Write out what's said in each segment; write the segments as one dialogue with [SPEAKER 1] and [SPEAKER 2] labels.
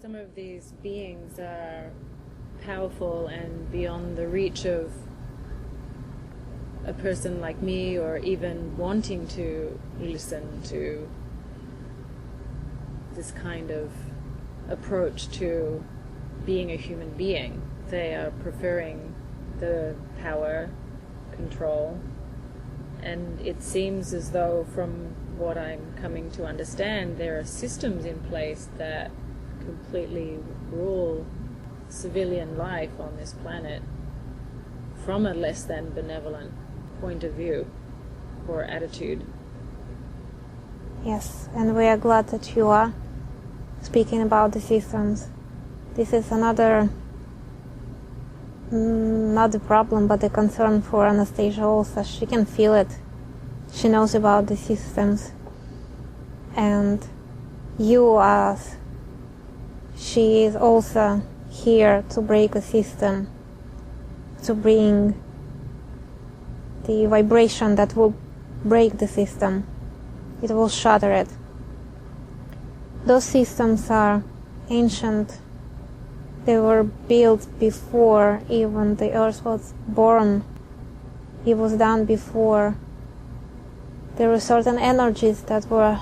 [SPEAKER 1] some of these beings are powerful and beyond the reach of a person like me, or even wanting to listen to this kind of approach to being a human being. They are preferring the power, control, and it seems as though, from what I'm coming to understand, there are systems in place that completely rule civilian life on this planet from a less than benevolent point of view or attitude.
[SPEAKER 2] Yes, and we are glad that you are speaking about the systems. This is another, not a problem, but a concern for Anastasiya also. She can feel it. She knows about the systems. And you, as she is also here to break a system, to bring the vibration that will break the system. It will shatter it. Those systems are ancient. They were built before even the earth was born. It was done before. There were certain energies that were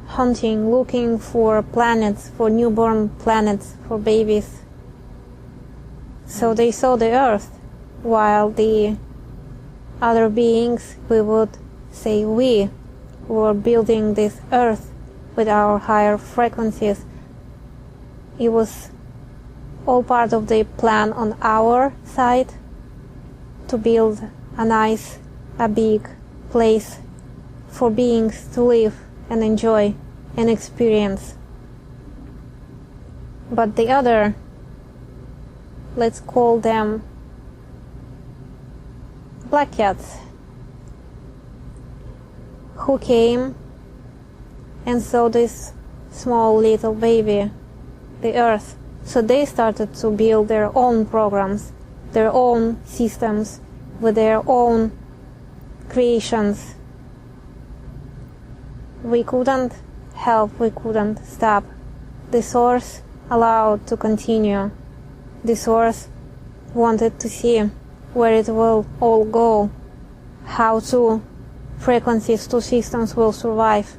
[SPEAKER 2] hunting, looking for planets, for newborn planets, for babies. So they saw the earth, while the other beings, we would say we, were building this earth with our higher frequencies. It was all part of the plan on our side to build a nice, a big place for beings to live and enjoy and experience. But the other, let's call them black cats, who came and saw this small little baby, the earth. So they started to build their own programs, their own systems, with their own creations. We couldn't help, we couldn't stop. The source allowed to continue. The source wanted to see where it will all go, how two frequencies, two systems will survive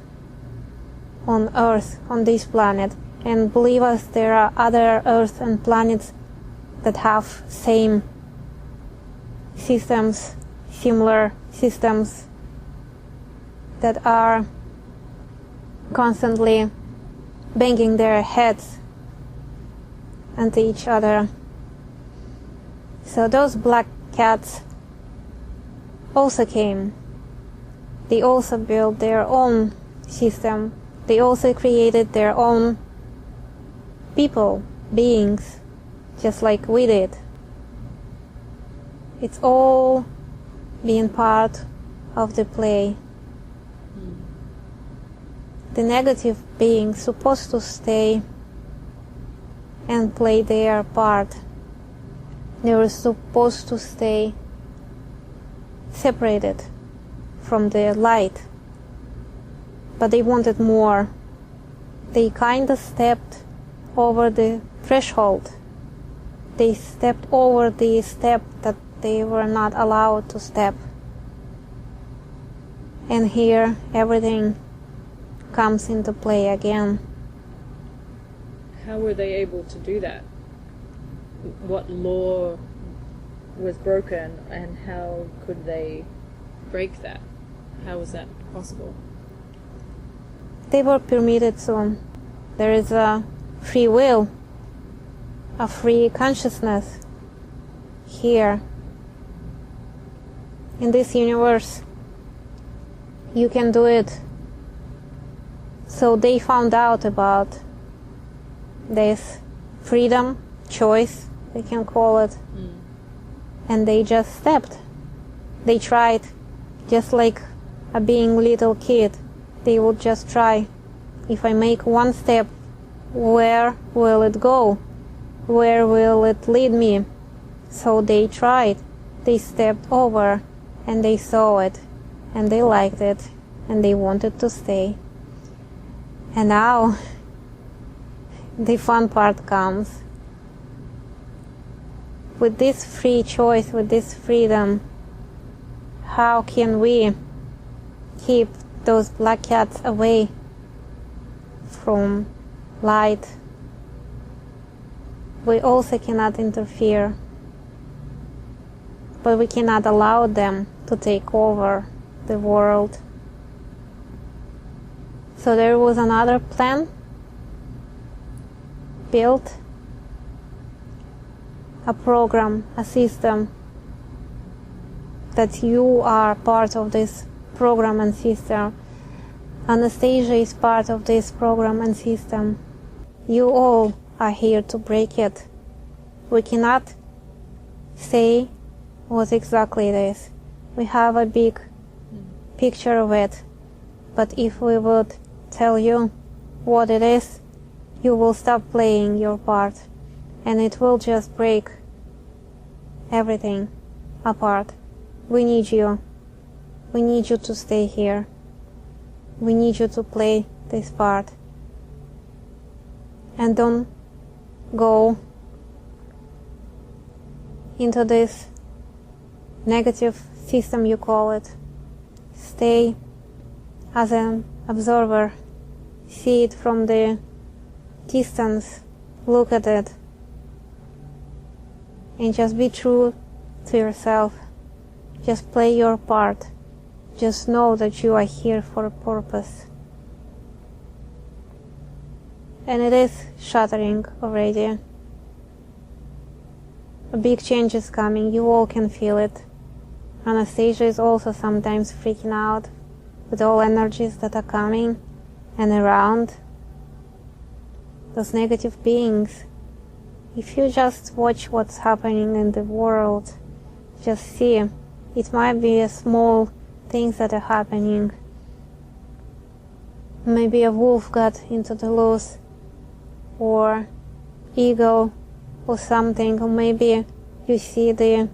[SPEAKER 2] on Earth, on this planet. And believe us, there are other Earth and planets that have same systems, similar systems, that are constantly banging their heads into each other. So those black cats also came. They also built their own system. They also created their own people, beings, just like we did. It's all being part of the play. The negative beings supposed to stay and play their part. They were supposed to stay separated from the light, but they wanted more. They kind of stepped over the threshold. They stepped over the step that they were not allowed to step. And here everything comes into play again.
[SPEAKER 1] How were they able to do that? What law was broken, and how could they break that? How was that possible?
[SPEAKER 2] They were permitted to. There is a free will, a free consciousness here. In this universe, you can do it. So they found out about this freedom, choice, we can call it, and they just stepped. They tried, just like a being little kid. They would just try. If I make one step, where will it go? Where will it lead me? So they tried. They stepped over, and they saw it, and they liked it, and they wanted to stay. And now the fun part comes. With this free choice, with this freedom, how can we keep those black cats away from light? We also cannot interfere, but we cannot allow them to take over the world. So there was another plan built, a program, a system, that you are part of this program and system. Anastasia is part of this program and system. You all are here to break it. We cannot say what exactly it is. We have a big picture of it, but if we would tell you what it is, you will stop playing your part, and it will just break everything apart. We need you. We need you to stay here. We need you to play this part. And don't go into this negative system, you call it. Stay as an observer. See it from the distance. Look at it. And just be true to yourself. Just play your part. Just know that you are here for a purpose. And it is shattering already. A big change is coming. You all can feel it. Anastasia is also sometimes freaking out with all energies that are coming and around. Those negative beings. If you just watch what's happening in the world, just see. It might be a small things that are happening. Maybe a wolf got into the loose, or eagle, or something, or maybe you see the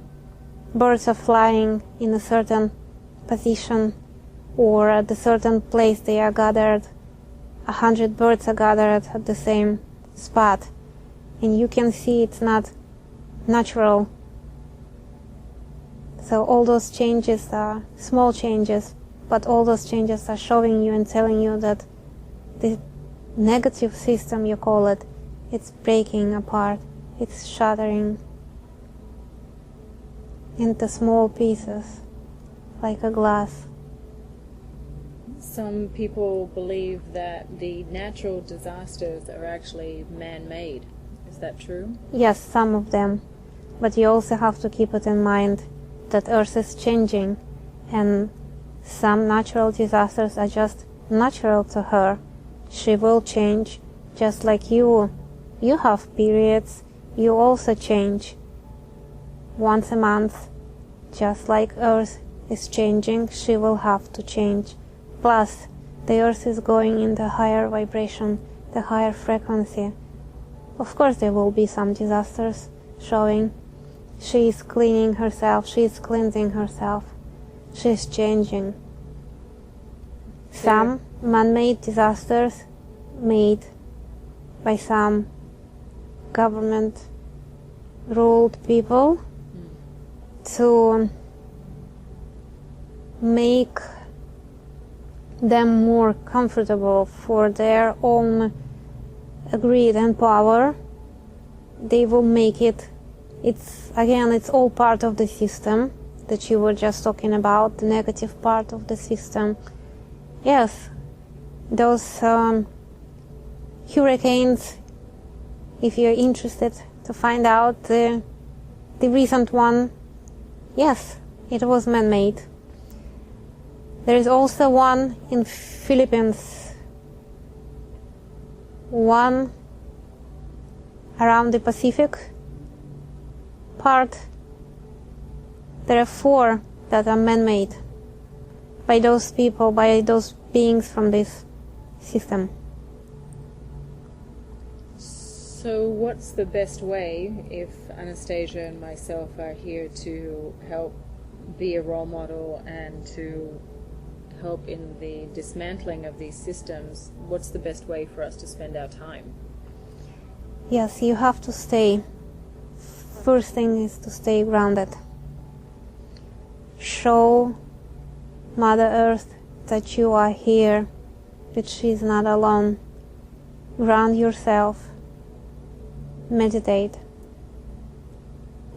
[SPEAKER 2] birds are flying in a certain position, or at a certain place they are gathered. 100 birds are gathered at the same spot, and you can see it's not natural. So all those changes are small changes, but all those changes are showing you and telling you that the negative system, you call it, it's breaking apart, it's shattering into small pieces, like a glass.
[SPEAKER 1] Some people believe that the natural disasters are actually man-made. Is that true?
[SPEAKER 2] Yes, some of them. But you also have to keep it in mind that Earth is changing, and some natural disasters are just natural to her. She will change, just like you. You have periods, you also change. Once a month, just like Earth is changing, she will have to change. Plus, the Earth is going in the higher vibration, the higher frequency. Of course there will be some disasters showing. She is cleaning herself, she is cleansing herself, she is changing. Some man-made disasters made by some government-ruled people to make them more comfortable for their own greed and power. They will make it. It's all part of the system that you were just talking about, the negative part of the system. Yes, those hurricanes, if you're interested to find out the recent one, yes, it was man-made. There is also one in Philippines, one around the Pacific part. There are 4 that are man-made by those people, by those beings from this system.
[SPEAKER 1] So what's the best way, if Anastasia and myself are here to help be a role model and to help in the dismantling of these systems, what's the best way for us to spend our time?
[SPEAKER 2] Yes, you have to stay. First thing is to stay grounded. Show Mother Earth that you are here, that she is not alone. Ground yourself. Meditate.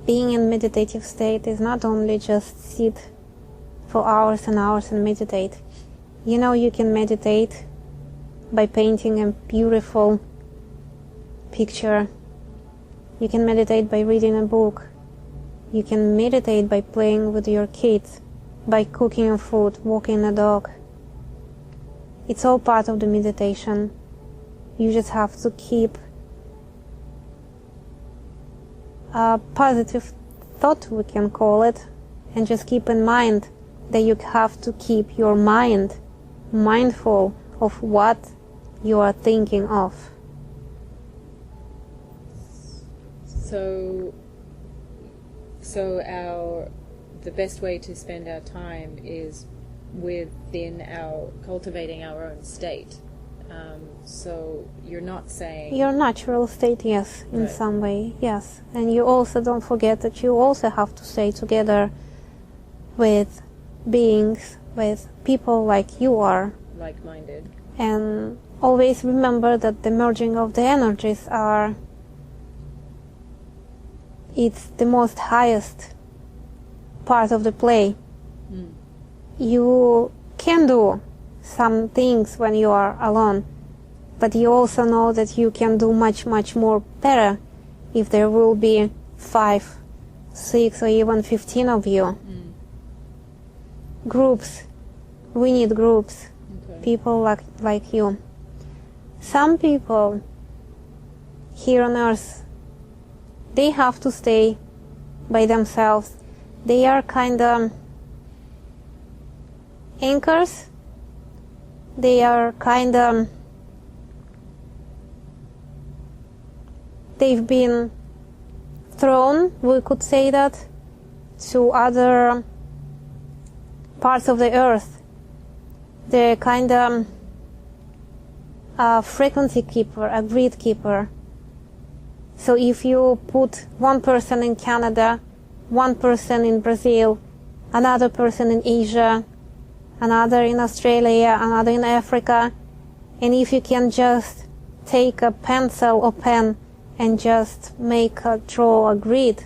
[SPEAKER 2] Being in meditative state is not only just sit for hours and hours and meditate. You know, you can meditate by painting a beautiful picture. You can meditate by reading a book. You can meditate by playing with your kids, by cooking your food, walking a dog. It's all part of the meditation. You just have to keep a positive thought, we can call it, and just keep in mind that you have to keep your mind mindful of what you are thinking of.
[SPEAKER 1] So the best way to spend our time is within cultivating our own state. So you're not saying...
[SPEAKER 2] Your natural state, yes, in
[SPEAKER 1] right.
[SPEAKER 2] some way, yes. And you also don't forget that you also have to stay together with beings, with people like you are.
[SPEAKER 1] Like-minded.
[SPEAKER 2] And always remember that the merging of the energies it's the most highest part of the play.
[SPEAKER 1] Mm.
[SPEAKER 2] You can do some things when you are alone, but you also know that you can do much, much more better if there will be 5, 6, or even 15 of you.
[SPEAKER 1] Mm.
[SPEAKER 2] Groups. We need groups.
[SPEAKER 1] Okay.
[SPEAKER 2] People like you. Some people here on Earth, they have to stay by themselves. They are kind of anchors. They are kind of... They've been thrown, we could say that, to other parts of the Earth. They're kind of a frequency keeper, a grid keeper. So if you put one person in Canada, one person in Brazil, another person in Asia, another in Australia, another in Africa, and if you can just take a pencil or pen and just draw a grid,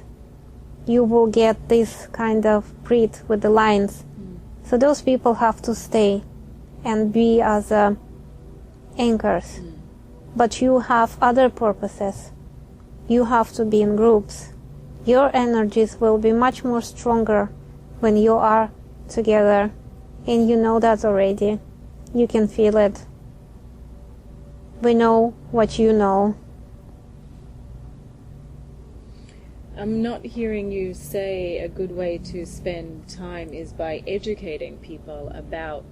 [SPEAKER 2] you will get this kind of grid with the lines.
[SPEAKER 1] Mm.
[SPEAKER 2] So those people have to stay and be as anchors.
[SPEAKER 1] Mm.
[SPEAKER 2] But you have other purposes. You have to be in groups. Your energies will be much more stronger when you are together, and you know that already. You can feel it. We know what you know.
[SPEAKER 1] I'm not hearing you say a good way to spend time is by educating people about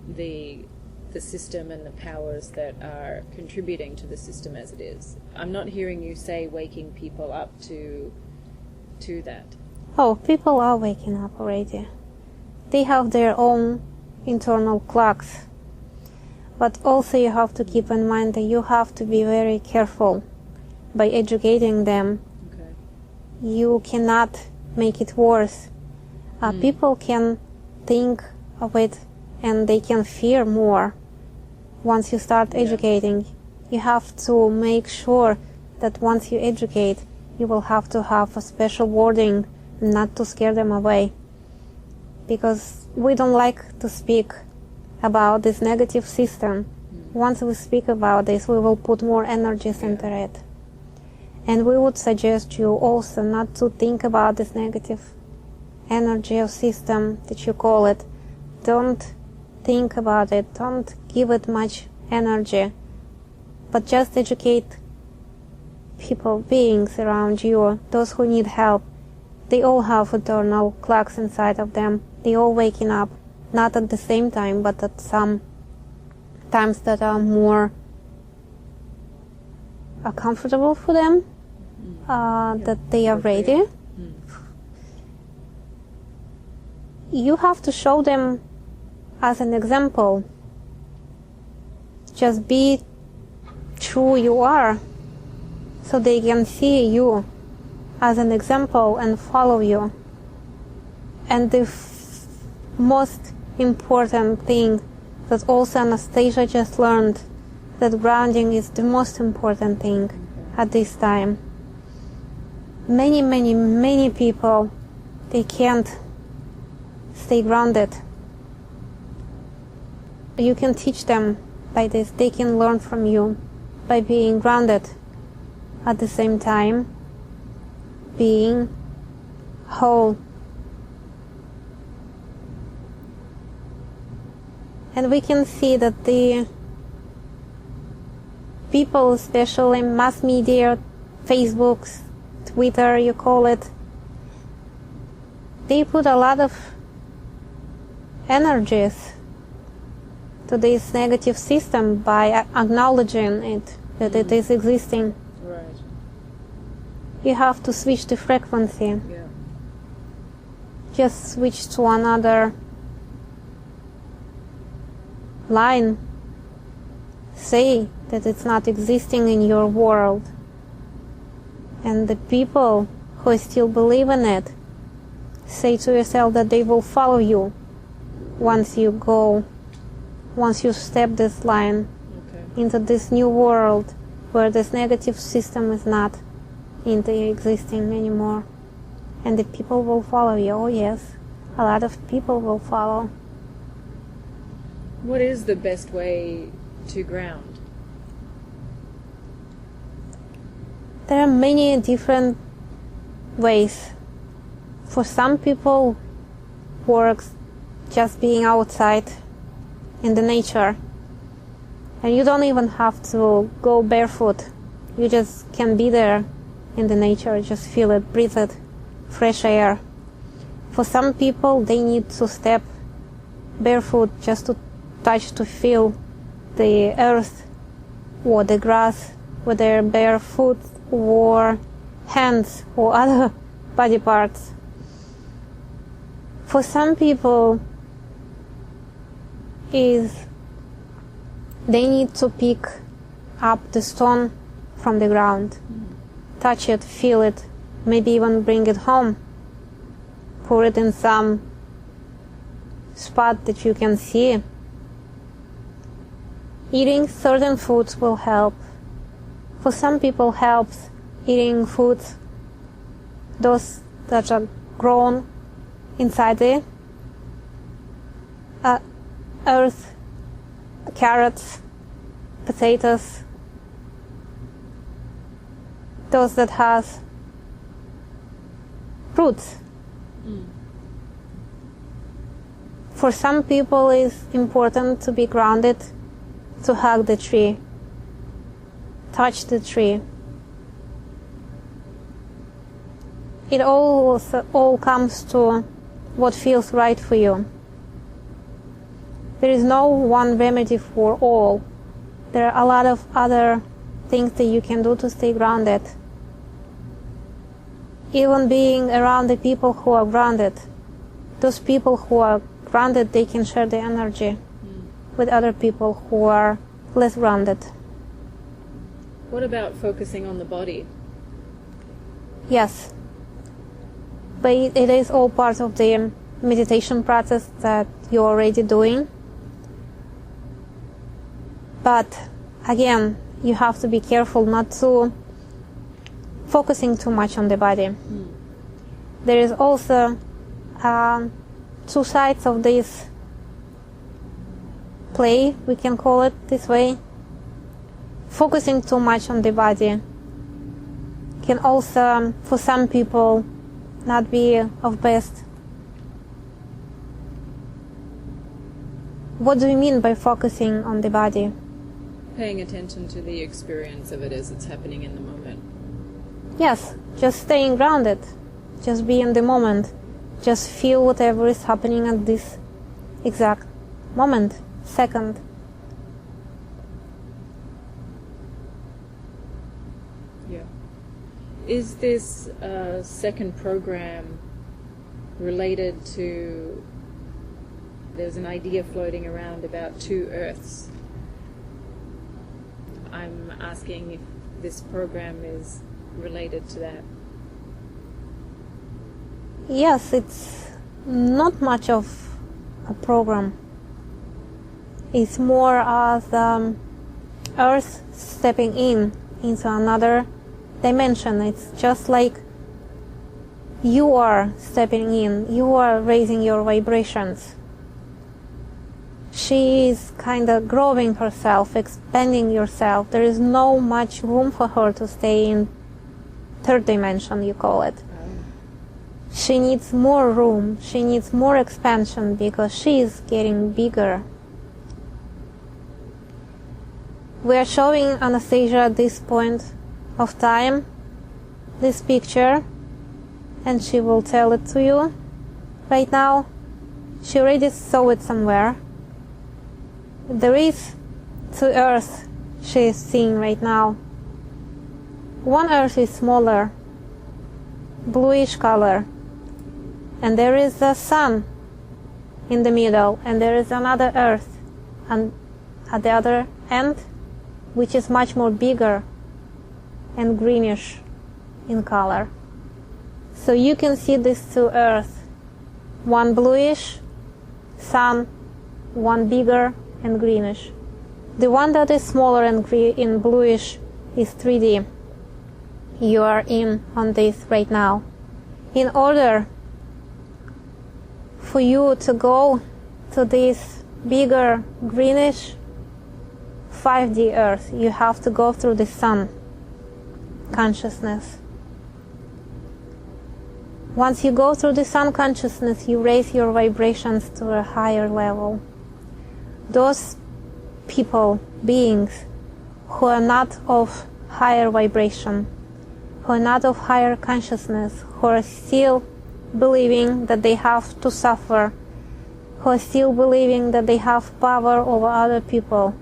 [SPEAKER 1] the system and the powers that are contributing to the system as it is. I'm not hearing you say waking people up to that.
[SPEAKER 2] Oh, people are waking up already. They have their own internal clocks. But also you have to keep in mind that you have to be very careful by educating them.
[SPEAKER 1] Okay.
[SPEAKER 2] You cannot make it worse. People can think of it and they can fear more. Once you start educating, you have to make sure that once you educate, you will have to have a special wording not to scare them away. Because we don't like to speak about this negative system. Once we speak about this, we will put more energies into it. And we would suggest you also not to think about this negative energy or system that you call it. Don't think about it. Don't give it much energy. But just educate people, beings around you, those who need help. They all have eternal clocks inside of them. They all waking up, not at the same time, but at some times that are more comfortable for them, that they are ready. You have to show them as an example. Just be true you are. so they can see you as an example and follow you. And the most important thing that also Anastasiya just learned, that grounding is the most important thing at this time. Many people, they can't stay grounded. You can teach them by this. They can learn from you by being grounded, at the same time being whole. And we can see that the people, especially mass media, Facebook, Twitter, you call it, they put a lot of energies to this negative system by acknowledging it, that it is existing.
[SPEAKER 1] Right.
[SPEAKER 2] You have to switch the frequency.
[SPEAKER 1] Yeah.
[SPEAKER 2] Just switch to another line. Say that it's not existing in your world. And the people who still believe in it, say to yourself that they will follow you once you step this line into this new world where this negative system is not existing anymore. And the people will follow you. Oh yes, a lot of people will follow.
[SPEAKER 1] What is the best way to ground?
[SPEAKER 2] There are many different ways. For some people, works just being outside in the nature. And you don't even have to go barefoot. You just can be there in the nature, just feel it, breathe it, fresh air. For some people, they need to step barefoot just to touch, to feel the earth or the grass with their bare foot or hands or other body parts. For some people, they need to pick up the stone from the ground, touch it, feel it, maybe even bring it home, pour it in some spot that you can see. Eating certain foods will help. For some people helps eating foods, those that are grown inside the earth, carrots, potatoes, those that has roots. For some people it's important to be grounded, to hug the tree, touch the tree. It all comes to what feels right for you. There is no one remedy for all. There are a lot of other things that you can do to stay grounded. Even being around the people who are grounded. Those people who are grounded, they can share their energy with other people who are less grounded.
[SPEAKER 1] What about focusing on the body?
[SPEAKER 2] Yes. But it is all part of the meditation process that you're already doing. But again, you have to be careful not to focusing too much on the body. There is also two sides of this play, we can call it this way. Focusing too much on the body can also, for some people, not be of best. What do you mean by focusing on the body?
[SPEAKER 1] Paying attention to the experience of it as it's happening in the moment.
[SPEAKER 2] Yes, just staying grounded. Just be in the moment. Just feel whatever is happening at this exact moment, second.
[SPEAKER 1] Yeah. Is this second program related to, there's an idea floating around about two Earths. I'm asking if this program is related to that.
[SPEAKER 2] Yes, it's not much of a program. It's more as Earth stepping into another dimension. It's just like you are stepping in, you are raising your vibrations. She is kind of growing herself, expanding yourself. There is no much room for her to stay in third dimension, you call it. She needs more room, she needs more expansion because she is getting bigger. We are showing Anastasiya at this point of time this picture, and she will tell it to you. Right now, she already saw it somewhere. There is two Earths she is seeing right now. One Earth is smaller, bluish color, and there is the sun in the middle, and there is another Earth and at the other end, which is much more bigger and greenish in color. So you can see these two Earths, one bluish, sun, one bigger and greenish. The one that is smaller and in bluish is 3D. You are in on this right now. In order for you to go to this bigger greenish 5D Earth, you have to go through the sun consciousness. Once you go through the sun consciousness, you raise your vibrations to a higher level. Those people, beings, who are not of higher vibration, who are not of higher consciousness, who are still believing that they have to suffer, who are still believing that they have power over other people,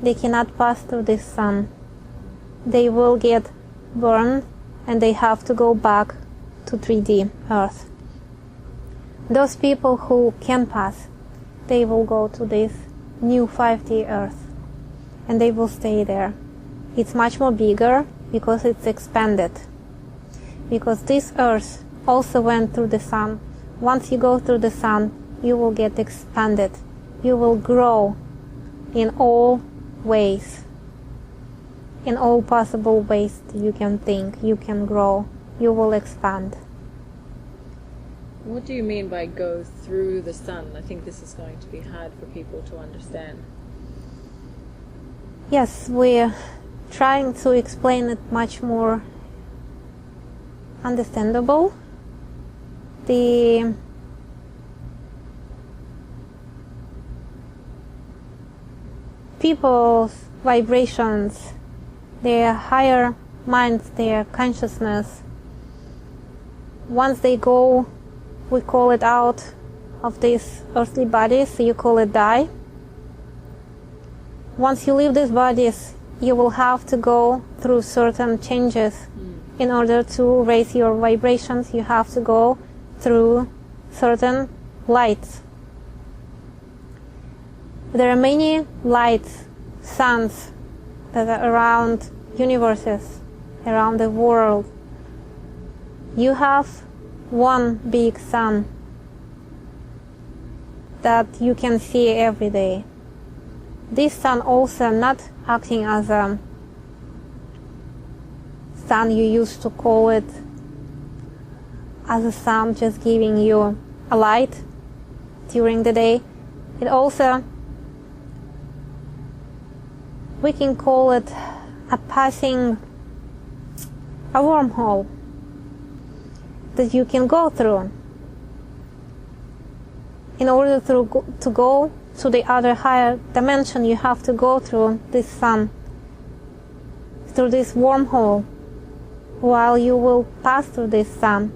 [SPEAKER 2] they cannot pass through this sun. They will get burned and they have to go back to 3D Earth. Those people who can pass, they will go to this new 5D Earth and they will stay there. It's much more bigger because it's expanded. Because this Earth also went through the sun. Once you go through the sun, you will get expanded. You will grow in all ways. In all possible ways you can think, you can grow, you will expand.
[SPEAKER 1] What do you mean by go through the sun? I think this is going to be hard for people to understand.
[SPEAKER 2] Yes, we're trying to explain it much more understandable. The people's vibrations, their higher minds, their consciousness, once they go, we call it out of these earthly bodies, you call it die. Once you leave these bodies, you will have to go through certain changes. In order to raise your vibrations, you have to go through certain lights. There are many lights, suns that are around universes, around the world. You have one big sun that you can see every day. This sun also not acting as a sun you used to call it as a sun just giving you a light during the day. It also, we can call it a wormhole that you can go through. In order to go to the other higher dimension, you have to go through this sun, through this wormhole. While you will pass through this sun,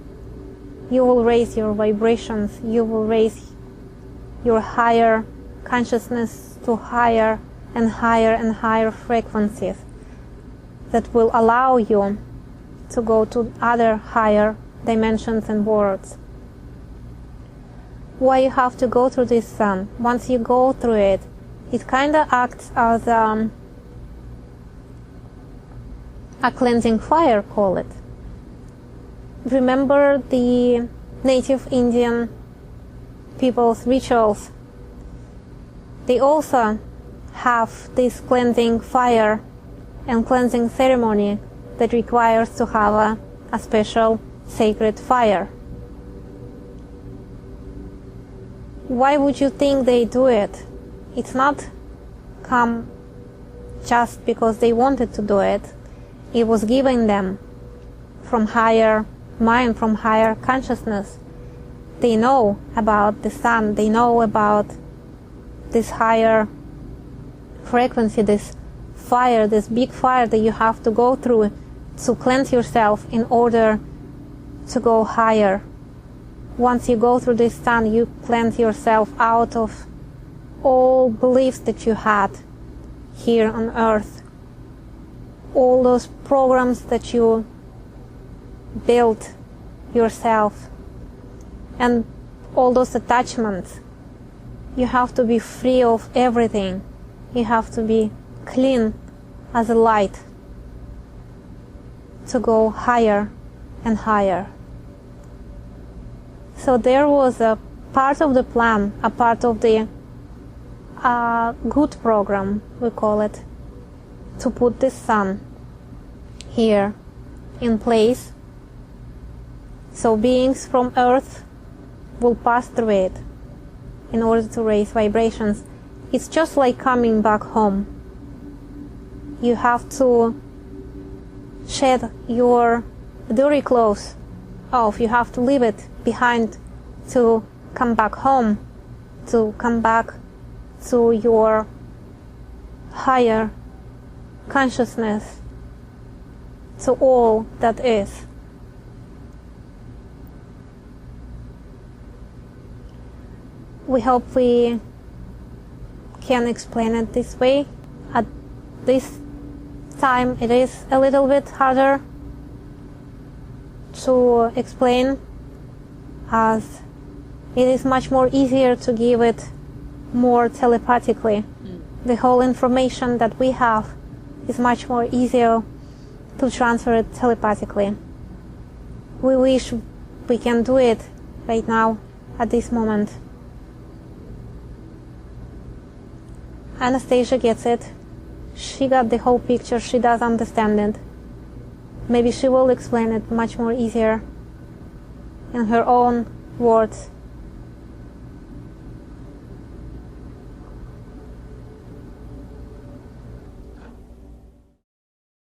[SPEAKER 2] you will raise your vibrations, you will raise your higher consciousness to higher and higher and higher frequencies that will allow you to go to other higher dimensions and worlds. Why you have to go through this sun? Once you go through it, it kind of acts as a cleansing fire, call it. Remember the native Indian people's rituals? They also have this cleansing fire and cleansing ceremony that requires to have a special sacred fire. Why would you think they do it? It's not come just because they wanted to do it. It was given them from higher mind, from higher consciousness. They know about the sun, they know about this higher frequency, this fire, this big fire that you have to go through to cleanse yourself in order to go higher. Once you go through this sun, you cleanse yourself out of all beliefs that you had here on earth, all those programs that you built yourself, and all those attachments. You have to be free of everything. You have to be clean as a light to go higher and higher. So there was a part of the plan, a part of the good program, we call it, to put this sun here in place, so beings from earth will pass through it in order to raise vibrations. It's just like coming back home. You have to shed your dirty clothes off. You have to leave it behind to come back home, to come back to your higher consciousness, to all that is. We hope we can explain it this way. At this time it is a little bit harder to explain, as it is much more easier to give it more telepathically. The whole information that we have is much more easier to transfer it telepathically. We wish we can do it right now at this moment. Anastasiya gets it. She got the whole picture. She does understand it. Maybe she will explain it much more easier in her own words.